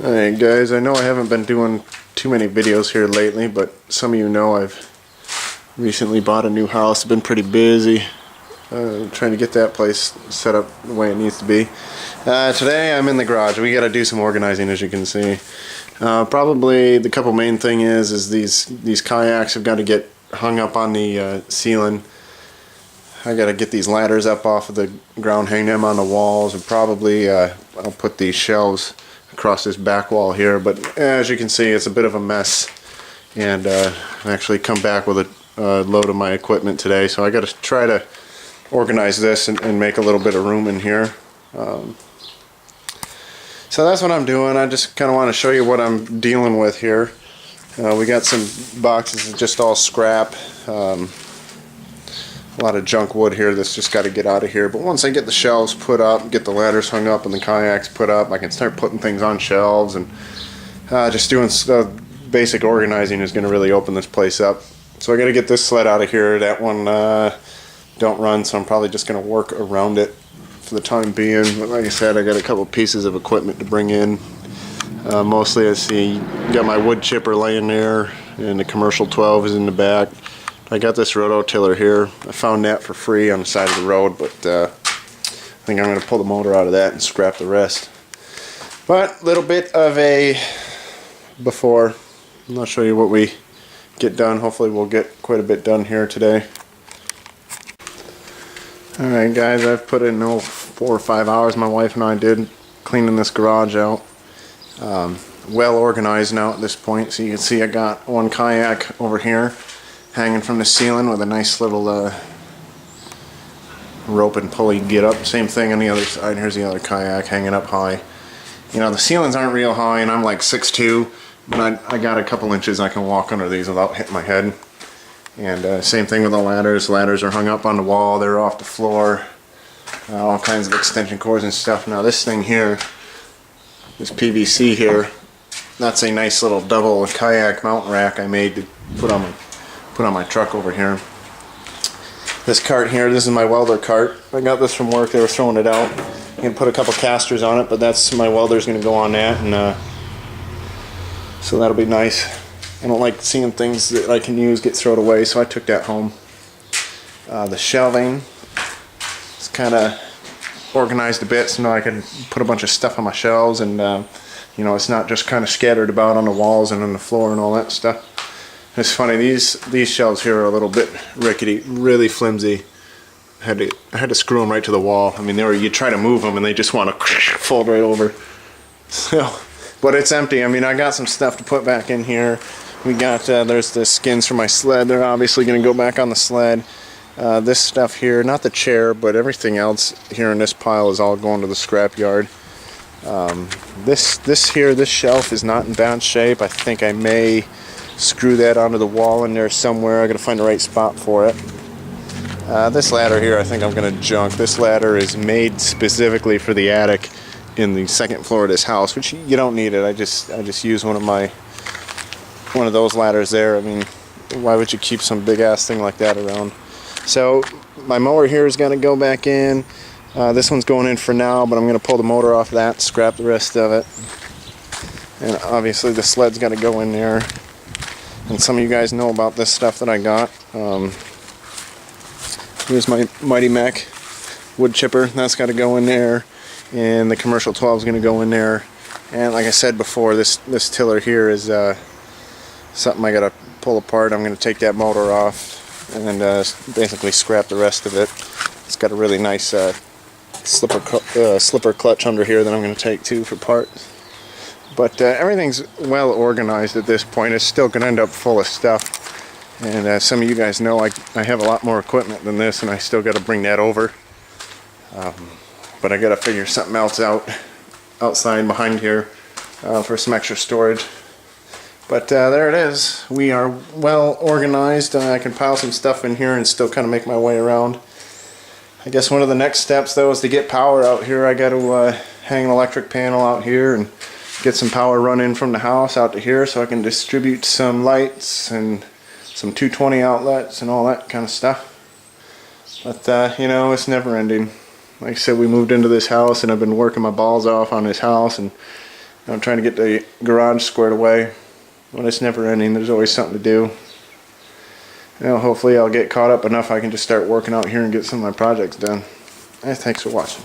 Alright guys, I know I haven't been doing too many videos here lately, but some of you know I've recently bought a new house. I've been pretty busy trying to get that place set up the way it needs to be. Today I'm in the garage. We got to do some organizing, as you can see. Probably the couple main thing is these kayaks have got to get hung up on the ceiling. I got to get these ladders up off of the ground, hang them on the walls, and probably I'll put these shelves across this back wall here. But as you can see, it's a bit of a mess, and I actually come back with a load of my equipment today, so I got to try to organize this and make a little bit of room in here. So that's what I'm doing. I just kind of want to show you what I'm dealing with here. We got some boxes of just all scrap. A lot of junk wood here that's just got to get out of here. But once I get the shelves put up, get the ladders hung up and the kayaks put up, I can start putting things on shelves, and just doing basic organizing is going to really open this place up. So I got to get this sled out of here. That one don't run, so I'm probably just going to work around it for the time being. But like I said, I got a couple pieces of equipment to bring in. Mostly I see got my wood chipper laying there, and the commercial 12 is in the back. I got this rototiller here. I found that for free on the side of the road, but I think I'm going to pull the motor out of that and scrap the rest. But a little bit of a before. I'll show you what we get done. Hopefully we'll get quite a bit done here today. Alright guys, I've put in 4 or 5 hours, my wife and I did, cleaning this garage out. Well organized now at this point. So you can see I got one kayak over here hanging from the ceiling with a nice little rope and pulley get up. Same thing on the other side. Here's the other kayak hanging up high. You know, the ceilings aren't real high, and I'm like 6'2", but I got a couple inches I can walk under these without hitting my head. And same thing with the ladders. Ladders are hung up on the wall, they're off the floor. All kinds of extension cords and stuff. Now this thing here, this PVC here, that's a nice little double kayak mountain rack I made to put on my truck over here. This cart here, this is my welder cart. I got this from work, they were throwing it out. You can put a couple casters on it, but that's my welder's going to go on that, and so that'll be nice. I don't like seeing things that I can use get thrown away, so I took that home. The shelving is kind of organized a bit, so now I can put a bunch of stuff on my shelves, and you know, it's not just kind of scattered about on the walls and on the floor and all that stuff. It's funny, these shelves here are a little bit rickety, really flimsy. I had to screw them right to the wall. I mean, you try to move them and they just want to fold right over. So, but it's empty. I mean, I got some stuff to put back in here. We got there's the skins for my sled. They're obviously going to go back on the sled. This stuff here, not the chair, but everything else here in this pile is all going to the scrap yard. This shelf is not in bad shape. I think I may screw that onto the wall in there somewhere. I gotta find the right spot for it. This ladder here I think I'm gonna junk. This ladder is made specifically for the attic in the second floor of this house, which you don't need it. I just use one of those ladders there. I mean, why would you keep some big ass thing like that around? So my mower here is gonna go back in. This one's going in for now, but I'm gonna pull the motor off that, scrap the rest of it. And obviously the sled's gotta go in there. And some of you guys know about this stuff that I got. Here's my Mighty Mac wood chipper. That's got to go in there. And the commercial 12 is going to go in there. And like I said before, this tiller here is something I got to pull apart. I'm going to take that motor off and basically scrap the rest of it. It's got a really nice slipper clutch under here that I'm going to take too for parts. But everything's well organized at this point. It's still going to end up full of stuff. And some of you guys know I have a lot more equipment than this, and I still got to bring that over. But I got to figure something else out outside behind here for some extra storage. But there it is. We are well organized. I can pile some stuff in here and still kind of make my way around. I guess one of the next steps though is to get power out here. I got to hang an electric panel out here and get some power run in from the house out to here so I can distribute some lights and some 220 outlets and all that kind of stuff. But you know, it's never ending. Like I said, we moved into this house and I've been working my balls off on this house, and I'm trying to get the garage squared away. When it's never ending, there's always something to do. Hopefully I'll get caught up enough I can just start working out here and get some of my projects done. Thanks for watching.